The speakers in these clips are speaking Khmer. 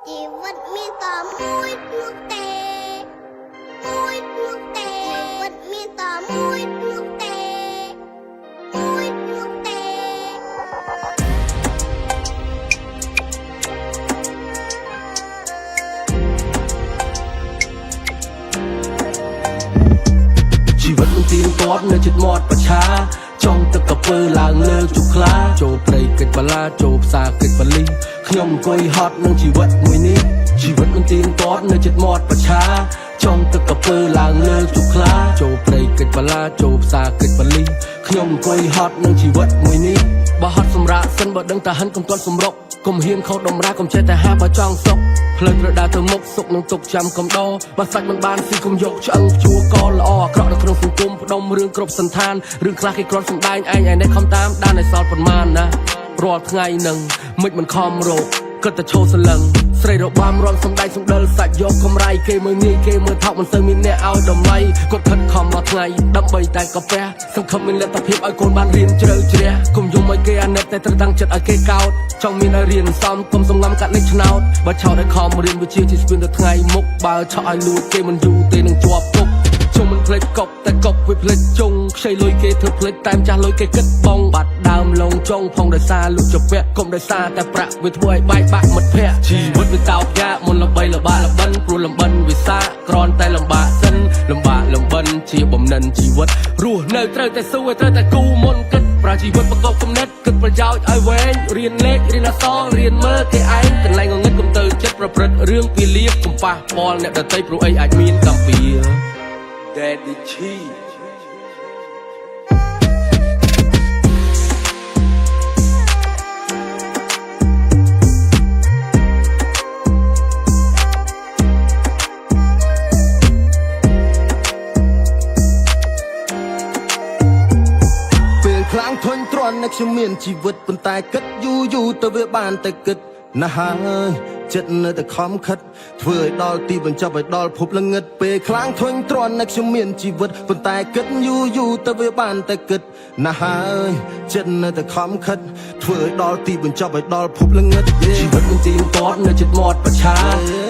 ជីវិតមានតែមួយនោះទេមួយនោះទេជីវិតមានតែមួយនោះទេមួយនោះទេជីវិតមិនទៀងទាត់នៅជិតមាត់ប្រឆាចង់ទឹកកពើឡើងលើជុកខ្លាចូលព្រៃកិច្ចបលាចូលផ្សារកិច្ចបលីខ្ញុំអង្គុយហត់នឹងជីវិតមួយនេះជីវិតមិនទៀងទាត់នៅជិតមាត់ប្រឆាចង់ទឹកកពើឡើងលើជុកខ្លាចូលព្រៃកិច្ចបលាចូលផ្សារកិច្ចបលីខ្ញុំអង្គុយហត់នឹងជីវិតមួយនេះបើហត់សម្រាប់សិនបើដឹងតែហិនកុំទាន់សម្រុកកុំហ៊ានខុសដំរាកុំចេះតែហាបើចង់សុកផ្លូវត្រូវដើរទៅមុខសុកនឹងទុកចាំកំដរបើសាច់មិនបានស៊ីកុំយកឆ្អឹងជួកល្អអាក្រក់នៅក្នុងសង្គមផ្ដុំរឿងគ្រប់សន្តានរឿងខ្លះគេគ្រាន់សម្ដែងឯងឯនេះខំតាមដានឲ្យសល់ប៉ុន្មានណារាល់ថ្ងៃនឹងមិនខំរោគគិតតែឈោសលឹងស្រីរបាំរំសំដែងសំដិលសាច់យកកំរៃគេមើលងាយគេមើលថោកមិនសូវមានអ្នកឲ្យតម្លៃគាត់ខិតខំមកថ្ងៃដើម្បីតែកាពះសង្ឃឹមមានលទ្ធភាពឲ្យកូនបានរៀនជ្រៅជ្រះកុំយំឲ្យគេអាណិតតែត្រូវតាំងចិត្តឲ្យគេកោតចង់មានឲ្យរៀនសំកុំសងំកាត់លេខឆ្នោតបើឆោតឲ្យខំរៀនវិជ្ជាជាស្ពានទៅថ្ងៃមុខបើឆក់ឲ្យលួចគេមិនយូរទេនឹងជាប់គុកជុំមិនភ្លេចកប់តែកប់វាភ្លេចជុងខ្ចីលុយគេធ្វើភ្លេចតែចាស់លុយគេគិតបងបាត់ដើមលងចុងផងដោយសារលុចចពាក់កុំដោយសារតែប្រាក់វាធ្វើឲ្យបែកបាក់មិត្តភ័ក្តិជីវិតវាតោកយ៉ាមុនល្បីល្បាល្បិនព្រោះលំបិនវាសាក្រនតែលំបាកសិនលំបាកលំបិនជាបំណិនជីវិតរស់នៅត្រូវតែស៊ូឲ្យត្រូវតែគូមុនគិតប្រើជីវិតប្រកបគំនិតគិតប្រយោជន៍ឲ្យវែងរៀនលេខរៀនអក្សររៀនមើលគេឯងកន្លែងងងឹតកុំទៅចិត្តប្រព្រឹត្តរឿងពីលៀបកុំប៉ះពាល់អ្នកដទៃព្រោះអីអាចមានកម្មពៀDaddy Chi ពេលខ្លាំងធុញទ្រាន់អ្នកខ្ញុំមានជីវិតប៉ុន្តែគិតយូរទៅវាបានតែគិតណាស់ហើយចិត្តនៅតែខំខិតធ្វើឲ្យដល់ទីបញ្ចប់ឲ្យដល់ភពល្ងឹតពេលខ្លាំងធុញទ្រាន់នៅខ្ញុំមានជីវិតប៉ុន្តែគិតយូរទៅវាបានតែគិតណាស់ហើយចិត្តនៅតែខំខិតធ្វើឲ្យដល់ទីបញ្ចប់ឲ្យដល់ភពល្ងឹតជីវិតមិនទៀងទាត់នៅជិតមាត់ប្រឆា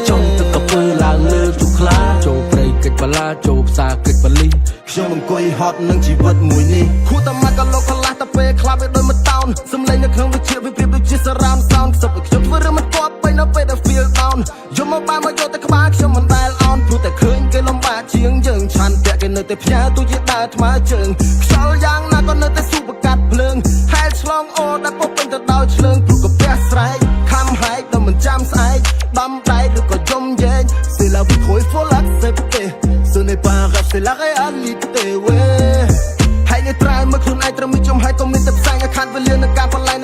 ចង់ទឹកកពើឡើងលើជុកខ្លាចូលព្រៃកិច្ចបលាចូលផ្សារកិច្ចបលីខ្ញុំអង្គុយហត់នឹងជីវិតមួយនេះខួរតែមកកលោកកន្លះតែពេលខ្លះវាដូចមួយតោនសំឡេងនៅក្នុងវិជាវាប្រៀបដូចជា surround sound ខ្សឹបឲ្យខ្ញុំធ្វើរឿងមិនគប់នៅពេលដែល feel down យំមកបានមកយកតែក្បាលខ្ញុំមិនដែលអោនព្រោះតែឃើញគេលំបាកជាងយើងឆាន់ពាក់គេនៅតែផ្ញើទូជាដើរថ្មើរជើងខ្យល់យ៉ាងណាក៏នៅតែស៊ូបកាត់ភ្លើងហែលឆ្លងអូដែលពុកពេញទៅដោយឆ្លើងព្រោះកាពះស្រែកខំហែកដល់មិនចាំស្អែកដំដៃឬក៏យំយែង C'est la vie trop il faut l'accepter Ce n'est pas un rêve c'est la réalité ouais ហើយនេះត្រែមើលខ្លួនឯងត្រូវមានចំហាយក៏មានតែផ្សាយឲ្យខាត់វេលានៅការបលែ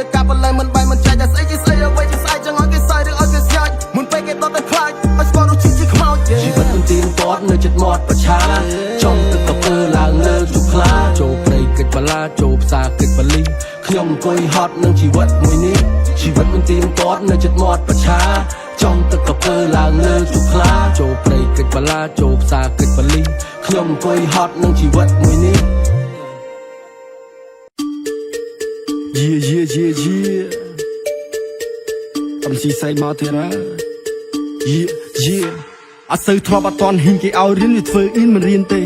ងមិនបាយមិនចាច់តែស្អីគេស្អីអ្វីគេស្អីចឹងឲ្យគេសើចឬឲ្យគេស្ញាច់មុនពេលគេដុតតែខ្លាចឲ្យស្គាល់រសជាតិជាខ្មោចជីវិតមិនទៀងទាត់នៅជិតមាត់ប្រឆាចង់ទឹកកពើឡើងលើជុកខ្លាចូលព្រៃកិច្ចបលាចូលផ្សារកិច្ចបលីខ្ញុំអង្គុយហត់នឹងជីវិតមួយនេះជីវិតមិនទៀងទាត់នៅជិតមាត់ប្រឆាចង់ទឹកកពើឡើងលើជុកខ្លាចូលព្រៃកិច្ចបលាចូលផ្សារកិច្ចបលីខ្ញុំអង្គុយហត់នឹងជីវិតមួយនេះអំស៊ីសៃមកទេរ៉ាអត់សូវធ្លាប់អត់តន់ហ៊ានគេឲ្យរៀនវាធ្វើអ៊ីនមិនរៀនទេ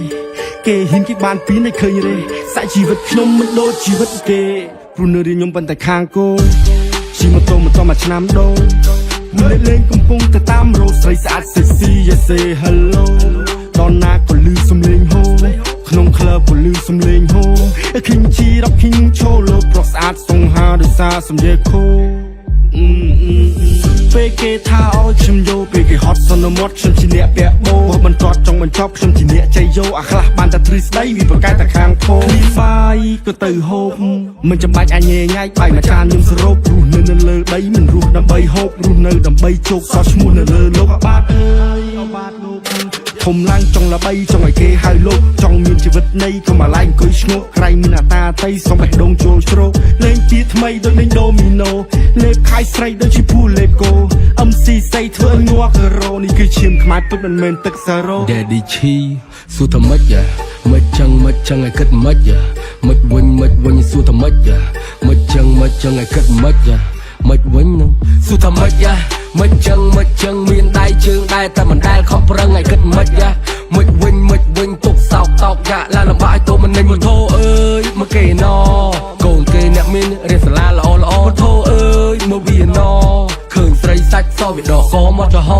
គេហ៊ានគេបានពីនឲ្យឃើញរេសាច់ជីវិតខ្ញុំមិនដូចជីវិតគេព្រោះនៅរៀនខ្ញុំប៉ុន្តែខាងគោជិះម៉ូតូមួយឆ្នាំដូរលេងកំពុងទៅតាមរោស្រីស្អាតសេស៊ីយ៉ាសេ hello ដល់ណាក៏លឺសំឡេងហូក្នុងក្លឹបក៏លឺសំឡេងហូឃីងជីរ៉ប់ឃីងឈោលោប្រុសស្អាតសង្ហាដោយសារសំឡេងខូពេលគេថាឲ្យខ្ញុំយកពេលគេហត់សន្មត់ខ្ញុំជាអ្នកពាក់បោបន្ទាត់ចង់បញ្ចប់ខ្ញុំជាអ្នកចៃយោអាខ្លះបានតែទ្រឹស្ដីវាប្រកែកតែខាងធំបាយក៏ទៅហូបមិនចាំបាច់អញញ៉ៃបាយមួយចានខ្ញុំសរុបរស់នៅលើដីមិនរស់ដើម្បីហូបរស់នៅដើម្បីជោគសោះឈ្មោះនៅលើលោកអាបាទអើយអាបាទលោកធំឡើងចង់ល្បីចង់ឲ្យគេហៅលោកចង់មានជីវិតនៃកុំអាឡែងអង្គុយឈ្ងោកក្រៃមានអាតាតៃសំបេះដូងចូលជ្រោកលេងជាថ្មីដូចលេងដូមីណូលេបខាយស្រីដូចជាពូលេបគោ MC សៃធ្វើឲ្យងាប់រោនេះគឺឈាមខ្មែរពិតមិនមែនទឹកសារ៉ូ Daddy Chi សួរថាម៉េចមិនចឹងឲ្យគិតមិនវិញសួរថាម៉េចមិនចឹងឲ្យគិតមិន មិនវិញនឹងសួរថាមិនយ៉ាមិនចឹងមានដៃជើងដែរតែមិនដែលខំប្រឹងឲ្យគិតមិនយ៉ាមិនវិញទុកសោកតោកយ៉ាឡាលំបាកឲ្យតូមិននិញមិនធោអើយមកគេណកូនគេអ្នកមានរៀនសាលាល្អធោអើយមកវាណឃើញស្រីសាច់សវាដកកមកចំហ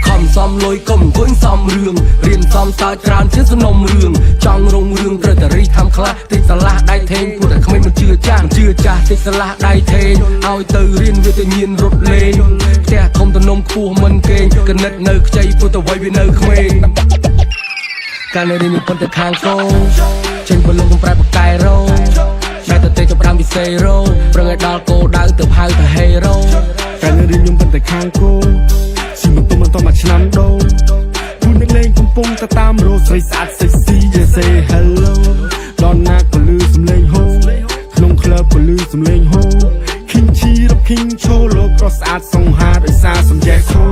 ខំសំលុយកុំអង្គុយសំរឿងរៀនសំសើចច្រើនជាសំណុំរឿងចង់រងរឿងត្រូវតែរីខំខ្លះតិចសាលាដៃថេងពួកតែក្មេងមិនជឿចាស់តិចសាលាដៃថេងឲ្យទៅរៀនវាទៅមានរត់លេងផ្ទះធំទំនំខ្ពស់មិនគេងកណិតនៅខ្ចីពុទ្ធវ័យវានៅក្មេងការនៅរៀនប៉ុន្តែខាងកោចេញបលងកំប្រែបកែរោតែទៅចាប់ដើមពិសេរោប្រឹងឲ្យដល់គោដៅទៅហៅថាហេរ៉ូការនៅរៀនខ្ញុំប៉ុន្តែខាងគោស៊ីមិនទុំមិនតមកឆ្នាំដូរគូនឹងលេងកំពុងតែតាមរោស្រីស្អាត sexy yeah say hello ដល់ណាក៏លឺសំឡេងហូក្នុងក្លឹបក៏លឺសំឡេងហូ King ឈីរ៉ាប់ King ឈោលោកក៏ស្អាតសង្ហាដោយសារសំយ៉េះខោ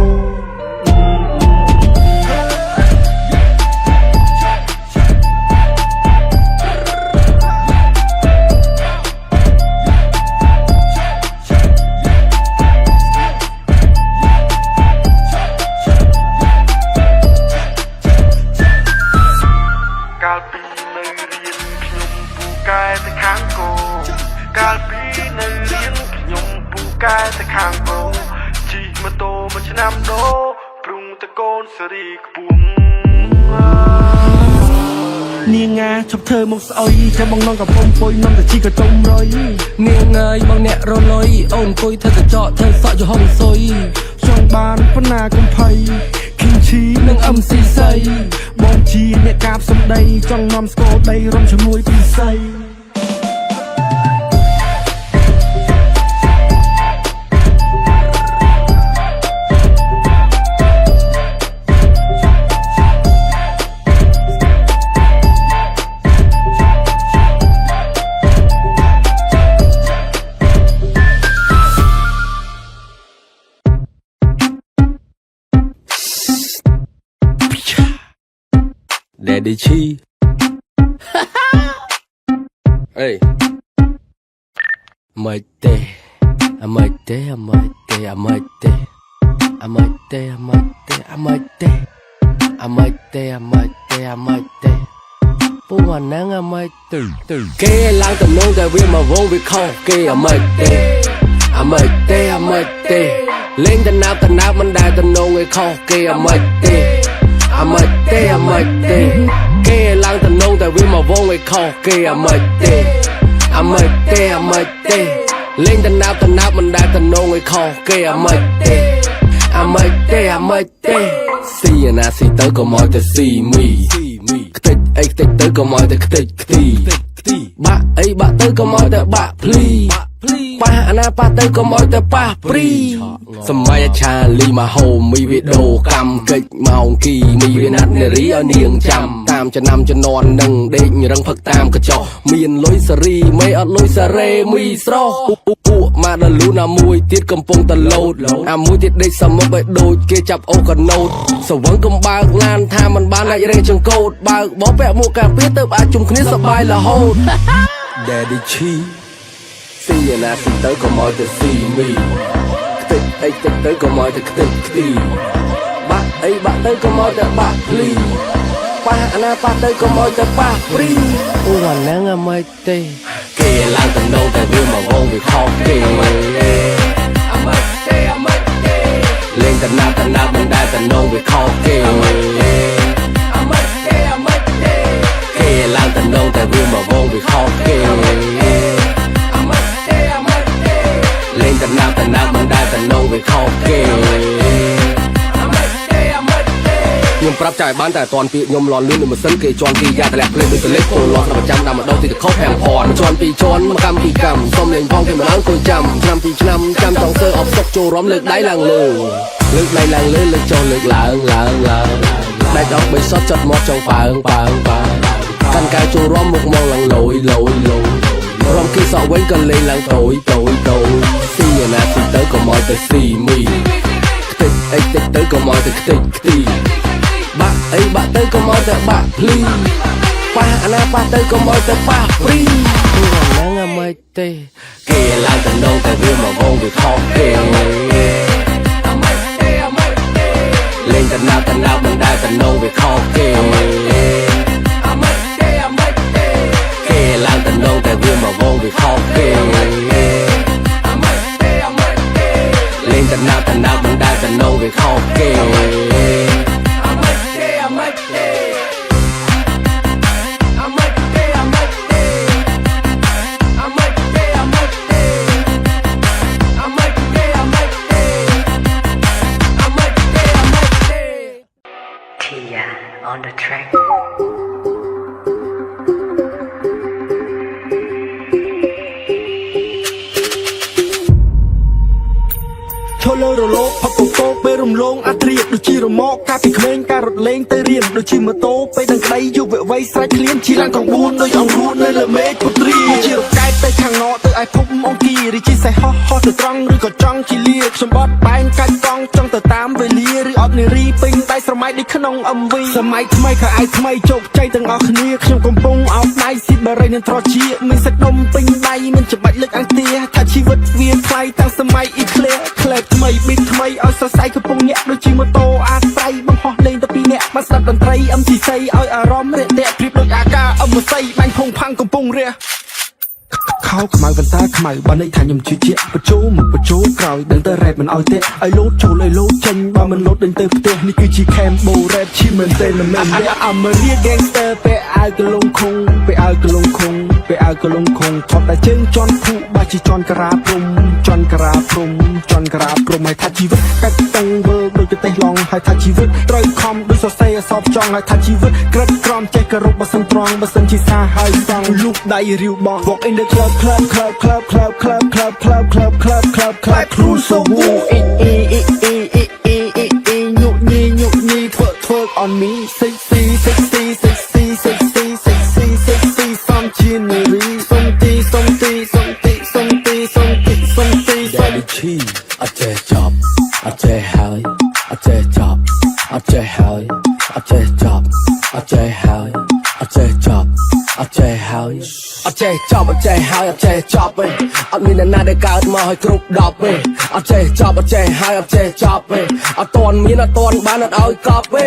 កាលពីនៅរៀនខ្ញុំពូកែទៅខាងគោកាលពីនៅរៀនខ្ញុំពូកែទៅខាងគោជិះម៉ូតូមួយឆ្នាំដូរព្រុងតកូនសេរីខ្ពស់នាងងាឈប់ធ្វើមកស្អុយចាំបងនងកំពុងពុយនំតែជីក៏ទុំរុយនាងអើយបងអ្នករលុយអូនអង្គុយធ្វើកញ្ចក់ធ្វើសក់ចំហងសុយចង់បានប៉ុណ្ណាកុំភ័យ King ឈីនិង MC ស័យបងជាអ្នកកាបសំដីចង់នាំស្គរដីរំជាមួយពីស័យDaddy Chi Hey Might day I might day I might day I might day I might day I might day I might day I might day I might day I might day ពូអានង I might day គេឡើងតំណងតែវាមកវងវាខុសគេ I might day I might day I might day លេងតំណាប់មិនដែលតំណងឯខុសគេ I might day I might day I might day គេឡើងតំណងតែវាមកវងឯខុសគេ I might day I might day I might day លេងតំណាប់មិនដែលតំណងឯខុសគេ I might day I might day I might day ស៊ីណាស៊ីទៅក៏មកតែស៊ីមីខ្ទេចអីខ្ទេចទៅក៏មកតែខ្ទេចខ្ទីបាក់អីបាក់ទៅក៏មកតែបាក់ភ្លីប៉ះអាណាប៉ះទៅក៏មកតែប៉ះព្រីសម័យឆាលីមកហូមីវីដូកម្មកិច្ចម៉ោងគីមីវាណាត់នារីឲ្យនាងចាំតាមចំណាំចំនួននឹងដេករឹងផឹកតាមកញ្ចោះមានលុយសេរីមិនអត់លុយសារ៉េមីស្រស់ពួកមកដល់លូណាមួយទៀតកំពុងតែលោតអាមួយទៀតដេកសមុកឲ្យដូចគេចាប់អូកណូតសវឹងកំបើកឡានថាมันបានអាចរេចង្កូតបើកបោពាក់មួកកាពីទៅអាចជុំគ្នាសបាយរហូត Daddy Chi ស៊ីណាស៊ីទៅក៏មកតែស៊ីមីខ្ទេចអីខ្ទេចទៅក៏មកតែខ្ទេចខ្ទីបាក់អីបាក់ទៅក៏មកតែបាក់ភ្លីប៉ះអាណាប៉ះទៅក៏មកតែប៉ះព្រីអូអាហ្នឹងអាម៉េចទេគេឡើងតំណងតែវាមកវងវាខុសគេអាម៉េចទេលេងតំណាប់មិនដែលតំណងវាខុសគេអាម៉េចទេគេឡើងតំណងតែវាមកវងវាខុសគេលេងតំណាប់មិនដែលតំណងវាខុសគេខ្ញុំប្រាប់ចាយបានតែអត់ទាន់ពីខ្ញុំលន់លឿនដូចម៉ាស៊ីនគេជន់ពីយ៉ាតម្លាក់ភ្លេងដូចកលេសគោលាស់ប្រចាំតាមម្ដងទីតខុស5ផនជន់ពីជន់មកកម្មពីកម្មសុំលេងផងគេមិនឡើងគួយចាំឆ្នាំពីឆ្នាំចាំចង់សើអបសុកចូលរំលើកដៃឡើងលើលើកចុះលើកឡើងដៃដកបីសតចត់មកចង់ប៉ើងកាន់កាយចូលរំមុខមកឡើងលយរំគីសក់វិញក៏លេងឡើងតូចស៊ីណាស៊ីទៅក៏មកទៅស៊ីមីខ្ទេចអីខ្ទេចទៅក៏មកទៅខ្ទេចខ្ទីបាក់អីបាក់ទៅក៏មកតែបាក់ភ្លី ប៉ះអាណាប៉ះទៅកុំឲ្យទៅប៉ះព្រីហ្នឹងអាមិនទេគេឡើងទៅនងតែវាមកវងវាខុសគេលេងតំណាប់មិនដែលតំណងវាខុសគេគេឡើងតំណងតែវាមកវងវាខុសគេលេងតំណាប់មិនដែលតំណងវាខុសគេon the track. ឈរលើរលកផឹកកកោពេលរំលងអាត្រៀតដូចជារមាក់កាលពីក្មេងការរត់លេងទៅរៀនដូចជាម៉ូតូពេលនឹងក្តីយុវវ័យស្រេចឃ្លានជិះឡើងកង្បួនដូចអង្គរួននៅលើមេឃពុត្រីជារកែតទៅខាងណទៅឯភពអង្គារីជាសេះហោះទៅត្រង់ឬក៏ចង់ជាលាខ្ញុំបត់បែងកាច់កង់ចង់ទៅតាមវេលាឬអត់នារីពេញដៃស្រមៃដូចក្នុង MV សម័យថ្មីខោអាយថ្មីជោគជ័យទាំងអស់គ្នាខ្ញុំកំពុងអោបដៃស៊ីបារីនឹងត្រជាមានសាច់ដុំពេញដៃមិនច្បាច់លើកអង្ទាថាជីវិតវាថ្លៃតាំងសម័យអ៊ីក្លេក្លែកថ្មីប៊ីតថ្មីឲ្យសរសៃកំពុងញាក់ដូចជាម៉ូតូអាស្រ័យបង្ហោះលេងទៅពីអ្នកមកស្ដាប់តន្ត្រី MCC ឲ្យអារម្មណ៍រាក់ទាក់ព្រៀបដូចអាកាអមស័យបាញ់ភងផាំងកំពុងរះខោខ្មៅវន្តាខ្មៅបានន័យថាខ្ញុំជឿជាក់បញ្ជោមកបញ្ជោក្រោយដឹងតែរ៉េបមិនឲ្យទេឲ្យលោតចូលឲ្យលោតចេញបើមិនលោតដេញទៅផ្ទះនេះគឺជា Cambo Rap ឈីមែនទេមិនមែនអាមេរី Gangster ពេលឲ្យកលងខងពេលឲ្យកលងខងពេលឲ្យកលងខងថតតែជើងជន់ភូបាជាជន់ក្រាព្រំជន់ក្រាព្រំជន់ក្រាព្រំឲ្យថាជីវិតកាច់តឹងវើដូចទៅឡងឲ្យថាជីវិតត្រូវខំដូចសរសេរអសបចង់ឲ្យថាជីវិតក្រិតក្រំចេះគោរពបើសិនត្រង់បើសិនជាសាហើយសងលូកដៃរាវបង Walk in the club Cruise so woo twerk on me sexy some chinery Daddy cheese អត់ចេះចប់អត់ចេះហើយអត់ចេះចប់អត់ចេះហើយអត់ចេះចប់អត់ចេះហើយអត់ចេះចប់អត់ចេះហើយអត់ចេះចប់អត់ចេះហើយអត់ចេះចប់ទេអត់មានអ្នកណាដែលកើតមកឲ្យគ្រប់10ទេអត់ចេះចប់អត់ចេះហើយអត់ចេះចប់ទេអត់ទាន់មានអត់ទាន់បានអត់ឲ្យកប់ទេ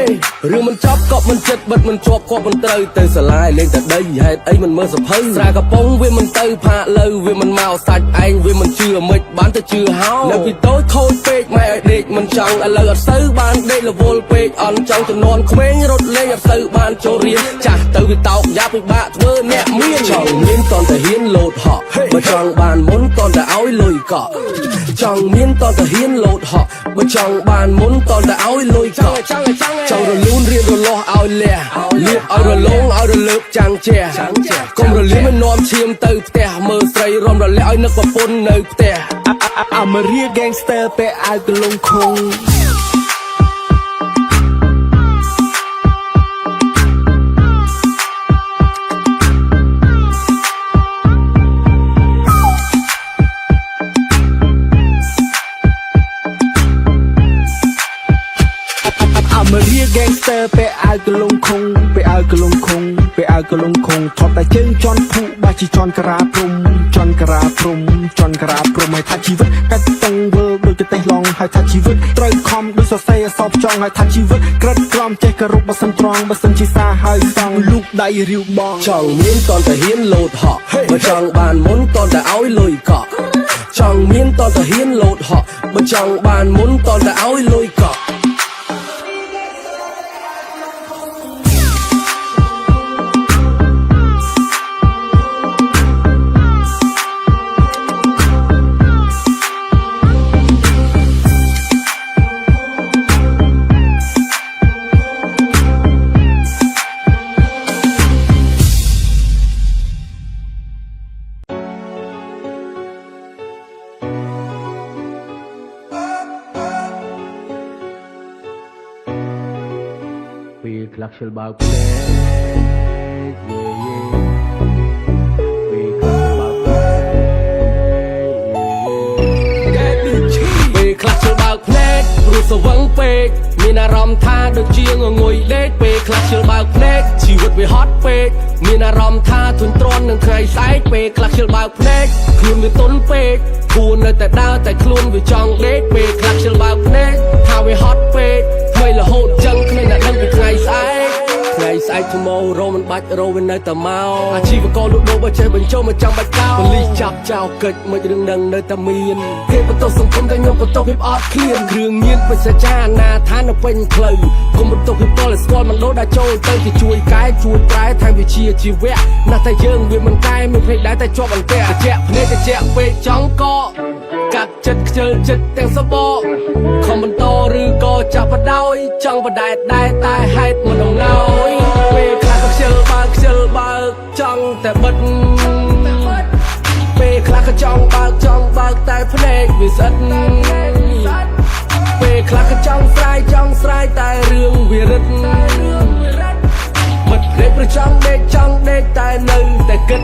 រឿងមិនចប់ក៏មិនចិត្តបិទមិនជាប់ក៏មិនត្រូវទៅសាលាលេងតែដីហេតុអីមិនមើលសភៅស្រាកំប៉ុងវាមិនទៅផាកលើវាមិនមកសាច់ឯងវាមិនជឿមិនបានទៅជឿហោនៅពីតូចខូចពេកម៉ែឲ្យដេកមិនចង់ឥឡូវអត់សូវបានដេករវល់ពេកអន់ចង់ចំនួនក្មេងរត់លេងអត់សូវបានចូលរៀនចាស់ទៅវាតោកយ៉ាពិបាកធ្វើអ្នកមានចង់មានតន់តែហ៊ានលោតហក់បើចង់បានមុនតន់តែឲ្យលុយកក់ចង់មានតន់តែហ៊ានលោតហក់បើចង់បានមុនតន់តែឲ្យលុយកក់ចង់រលូនរៀនរលាស់ឲ្យលះលៀបឲ្យរលងឲ្យរលើបចាំងជះកុំរលៀមមិននាំឈាមទៅផ្ទះមើលស្រីរំរលាក់ឲ្យនឹកប្រពន្ធនៅផ្ទះអាមេរី Gangster ពេលឲ្យកលងខងGangster ពេលឲ្យកលងខងពេលឲ្យកលងខងពេលឲ្យកលងខងថតតែជើងជន់ភូបាជាជន់ក្រាព្រំជន់ក្រាព្រំជន់ក្រាព្រំឲ្យថាជីវិតកាច់តឹងវើដូចទៅឡងឲ្យថាជីវិតត្រូវខំដូចសរសេរអសបចង់ឲ្យថាជីវិតក្រិតក្រំចេះគោរពបើសិនត្រង់បើសិនជាសាហើយសងលូកដៃរាវបងចង់មានតន់តែហ៊ានលោតហក់បើចង់បានមុនតន់តែឲ្យលុយកក់ចង់មានតន់តែហ៊ានលោតហក់បើចង់បានមុនតន់តែឲ្យលុយកក់ខ្លះខ្ជិលបើកភ្នែកយេយេពេលខ្លះបើកភ្នែកពេលខ្លះខ្ជិលបើកភ្នែកព្រ ព្រោះសវឹងពេកមានអារម្មណ៍ថាដូចជាងុយដេកពេលខ្លះខ្ជិលបើកភ្នែកជីវិតវាហត់ពេកមានអារម្មណ៍ថាធុញទ្រាន់នឹងថ្ងៃស្អែកពេលខ្លះខ្ជិលបើកភ្នែកខ្លួនវាទន់ពេកគួរនៅតែដើរតែខ្លួនវាចង់ដេកពេលខ្លះខ្ជិលបើកភ្នែកថាវាហត់ពេកថ្មីរហូតចឹងគ្មានអ្នកដឹងពីថ្ងៃស្អែកថ្ងៃស្អែក tomorrow មិនបាច់រោវានៅតែមកអាជីវករលក់ដូរបើចេះបញ្ចូលមកចាំបាច់កោប៉ូលីសចាប់ចោលកិច្ចមួយរឿងនឹងនៅតែមានគេបន្ទោសសង្គមតែខ្ញុំបន្ទោសភាពអត់ឃ្លានគ្រឿងញៀនបិសាចាណាថានៅពេញផ្លូវគុំបន្ទោសភាពតលស្គាល់មិនដូរដាក់ចូលទៅគេជួយកែជួយប្រែថែមវិជាជីវៈណាស់តែយើងវាមិនកែមានភ្នែកដែរតែជាប់អន្ទាក់ត្រជាក់ភ្នែកត្រជាក់ពេកចង់កកាត់ចិត្តខ្ជិលចិត្តទាំងសបកខំបន្តឬក៏ចាប់បដោយចង់បដែតដែរតែហេតុមិនដំណោយពេលខ្លះក៏ខ្ជិលបើកចង់តែបិទពេលខ្លះក៏ចង់បើកតែភ្នែកវាស្អិតពេលខ្លះក៏ចង់ស្រាយតែរឿងវារឹតបិទភ្នែកព្រោះចង់ដេកតែនៅតែគិត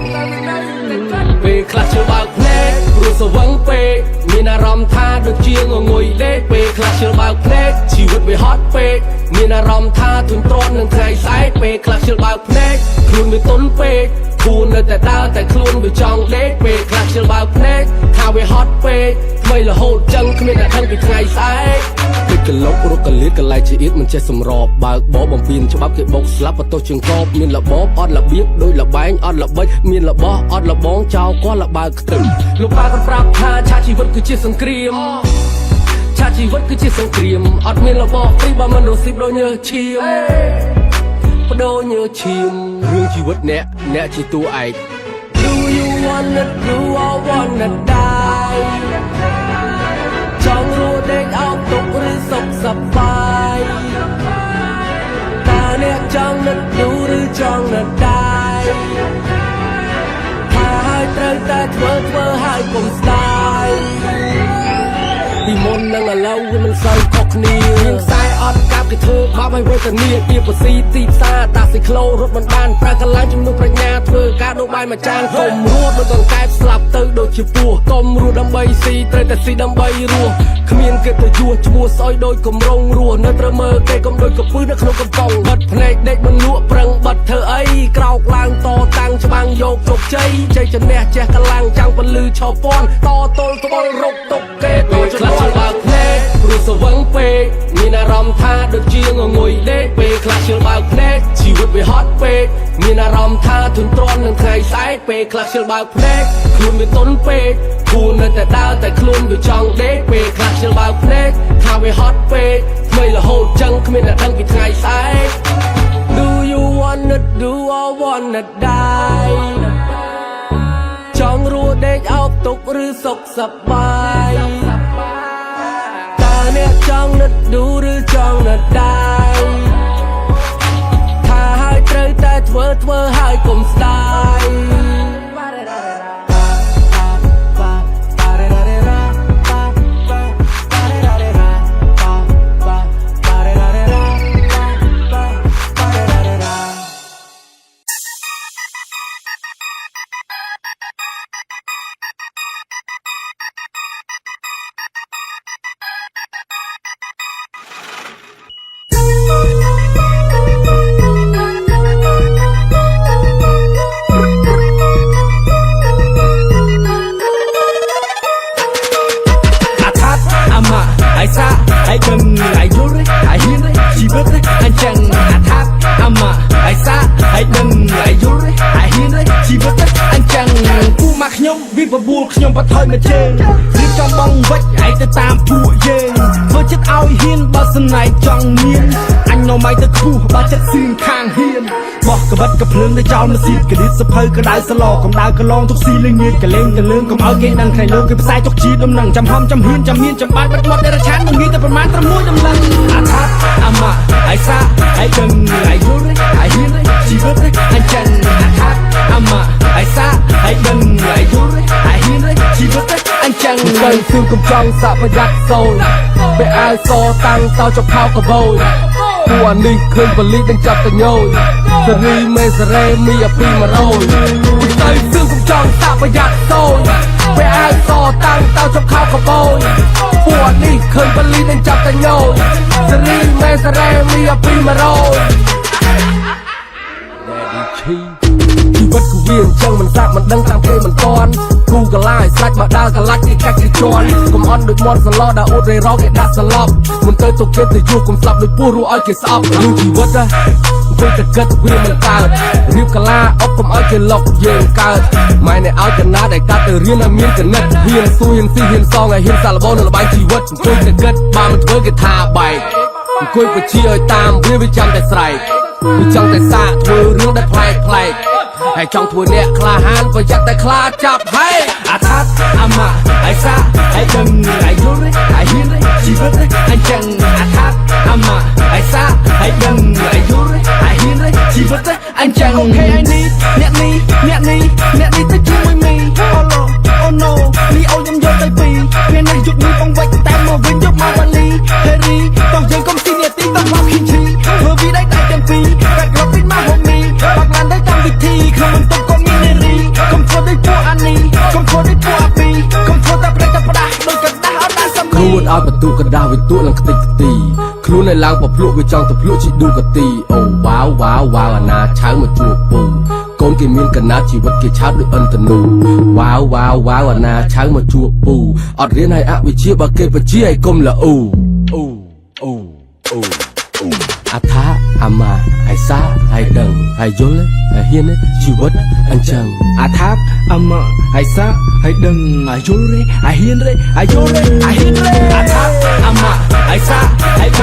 ពេលខ្លះជឿបើកភ្នែកព្រោះសវឹងពេកមានអារម្មណ៍ថាដូចជាងុយដេកពេលខ្លះជឿបើកភ្នែកជីវិតវាហត់ពេកមានអារម្មណ៍ថាធុញទ្រាន់នឹងថ្ងៃស្អែកពេលខ្លះជឿបើកភ្នែកខ្លួនវាទន់ពេកគួរនៅតែដើរតែខ្លួនវាចង់ដេកពេលខ្លះជឿបើកភ្នែកថាវាហត់ពេកថ្មីរហូតចឹងគ្មានអ្នកដឹងពីថ្ងៃស្អែកពេលកលុករកកលៀតកន្លែងជាអៀតមិនចេះសម្របបើកបបបំពេញច្បាប់គេបោកស្លាប់បន្ទោសជាងកបមានរបបអត់របៀបដូចលបែងអត់ល្បិចមានរបស់អត់លបងចោលគាត់លបើកខ្ទឹមលោកប៉ាគាត់ប្រាប់ថាឆាជីវិតគឺជាសង្គ្រាមឆាជីវិតគឺជាសង្គ្រាមអត់មានរបស់ព្រីបើមិនរស់ស៊ីបដូចញើសឈាមបដូរញើសឈាមរឿងជីវិតអ្នកជាតួឯក Do you wanna do or wanna die ចង់រស់ដេកអោបទុកឬសុខសប្បាយតើអ្នកចង់នឹកឌូឬចង់នឹកដែរថាឲ្យត្រូវតែធ្វើឲ្យកុំស្ដាយពីមុននឹងឥឡូវវាមិនសូវខុសគ្នាមានខ្សែអត់កាប់គេធ្វើបាបឲ្យវេទនាពីបស៊ីទីផ្សារតាស៊ីក្លូរត់មិនបានប្រើកន្លែងជំនួសប្រាជ្ញាធ្វើការដូរបាយមួយចានកុំរស់ដូចកង្កែបស្លាប់ទៅដូចជាពស់កុំរស់ដើម្បីស៊ីត្រូវតែស៊ីដើម្បីរស់គ្មានគេទៅยั่วឈ្មោះស្អុយដូចកំរងរស់នៅត្រូវមើលគេកុំដូចកពឹសនៅក្នុងកំប៉ុងបិទភ្នែកដេកមិនលក់ប្រឹងបិទធ្វើអីក្រោកឡើងតតាំងច្បាំងយកជោគជ័យជ័យជំនះចេះកម្លាំងចាំងពលឺឆោពាន់តទល់ត្បល់រកទុកគេដូចខ្លះជិះបើកភ្នែកព្រោះសវឹងពេកមានអារម្មណ៍ថាដូចជាងុយដេកពេលខ្លះជិះបើកភ្នែកជីវិតវាហត់ពេកមានអារម្មណ៍ថាធុញទ្រាន់នឹងថ្ងៃស្អែកពេលខ្លះជិះបើកភ្នែកខ្លួនវាទន់ពេកគួរនៅតែដើរតែខ្លួនវាចង់ដេកពេលខ្លះជិះបើកភ្នែកថាវាហត់ពេកថ្មីរហូតចឹងគ្មានអ្នកដឹងពីថ្ងៃស្អែក Do you wanna do or wanna die ចង់រស់ដេកអោបទុកឬសុខសប្បាយតើអ្នកចង់នឹកឌូឬចង់នឹកដែរថាឲ្យត្រូវតែធ្វើឲ្យកុំស្ដាយI done, I do it, I hear it, she bet it, I can attack, I'm I saw, I done, I do it, I hear it, she bet it, I can ពូមកខ្ញុំវាបបួលខ្ញុំបាត់ថយមកជើងរៀបចំបងវិចឯទៅតាមពួកយើងធ្វើចិត្តឲ្យហ៊ានបើសណៃចង់មានអញនៅមកទៅខ្ពស់បើចិត្តសៀងខាងហ៊ានបោះកបិតកភ្លើងទៅចោលនៅស៊ីកលៀតសភៅកដៅសឡកំដៅកឡងទុកស៊ីលងៀតកលេងកលឿងកុំឲ្យគេដឹងថ្ងៃលោកគេផ្សាយចុកជីដំណឹងចំហំចំហ៊ានចំមានចំបាច់បាត់មាត់ដេរឆាននឹងងាយតែប្រមាណ6ដំណឹងអាថាអាម៉ាអាយសាអាយដឹងអាយយល់អាយហ៊ានជីវិតអញ្ចឹងអាថាអាម៉ាអាយសាអាយដឹងអាយយល់អាយហ៊ានជីវិតអញ្ចឹងទៅសួរកំចង់សាក់ប្រយ័ត្នសូនពេលអាវសតាំងតោចផោកបោយពួកអានេះឃើញបលីនឹងចាប់តញយសេរីមេសេរេមីអាពី100ទៅសួរកំចង់សាក់ប្រយ័ត្នសូន ពេលអាយសតាំងតៅជប់ខោកបោយពួកនេះឃើញបលីនឹងចាប់តែញយសេរីមេសារ៉េមីអាពី100 ជីវិតគូវាអញ្ចឹងមិនសាក់មិនដឹងតាមគេមិនតន់គូកលាយស្លាច់មកដើរកលាច់គេកាច់គេជន់កុំអន់ដូចមាត់សឡោដែលអ៊ូតរេរ៉ោគេដាក់សឡប់មិនទៅទុកគេទៅយូរកុំស្លាប់ដូចពស់រួចឲ្យគេស្អប់រឿងជីវិតអង្គុយតែគិតវាមិនកើតរៀបកលាអុកកុំឲ្យគេលុកយើងកើតម៉ែនេះឲ្យកណាដែលកាត់ទៅរៀនឲ្យមានកណិតហ៊ានស៊ូហ៊ានស៊ីហ៊ានសងឲ្យហ៊ានសាឡបោនៅលបាយជីវិតអង្គុយតែគិតបើមិនធ្វើគេថាបែកអង្គុយបជាឲ្យតាមវាចាំតែស្រែកវាចង់តែសាកធ្វើរឿងដែលប្លែកហើយចង់ធ្វើអ្នកក្លាហានប្រយ័ត្នតែខ្លាចាប់ហើយអាថាតអាម៉ាអៃសាអៃដឹងអៃយល់អៃហ៊ានជីវិតអញ្ចឹងអាថាតអាម៉ាអៃសាអៃដឹងអៃយល់អៃហ៊ានជីវិតអញ្ចឹងអូខេអៃនេះអ្នកនេះទៅជាមួយមីអូឡូអូណូលីអូខ្ញុំយកទៅពីពេលនេះយុគនេះបងវិចតែមកវិញយកមកបាលីហេរីต้องយើងកុំស៊ីនាទីต้องមកឃីឈីធ្វើវីដេតែទាំងពីរកាត់ក្របពីមកហូមីបាក់ឡានទៅតាមវិធីក្នុងបន្ទប់ក៏មាននារីកុំធ្វើដូចពួកអានីកុំធ្វើដូចពួកអាពីកុំធ្វើតែប្រេតតែផ្ដាស់ដូចកដាស់អត់ដាក់សំខ្លួនឲ្យបន្ទុកកដាស់វាទួនឹងខ្ទេចខ្ទីខ្លួនឲ្យឡើងប្រភ្លក់វាចង់ទៅភ្លក់ជីឌូកាទីអូវ៉ាវអាណាឆៅមកជួបពូកូនគេមានកណាត់ជីវិតគេឆោតដូចអិនតនូវ៉ាវអាណាឆៅមកជួបពូអត់រៀនឲ្យអវិជ្ជាបើគេបជាឲ្យកុំល្អអូអាថាអាម៉ាអៃសាអៃដឹងអៃយល់អៃហ៊ានជីវិតអញ្ចឹងអាថាតអាម៉ាអៃសាអៃដឹងអៃយល់អៃហ៊ានអៃយល់អៃហ៊ានអាថាតអាម៉ាអៃសាអៃដឹង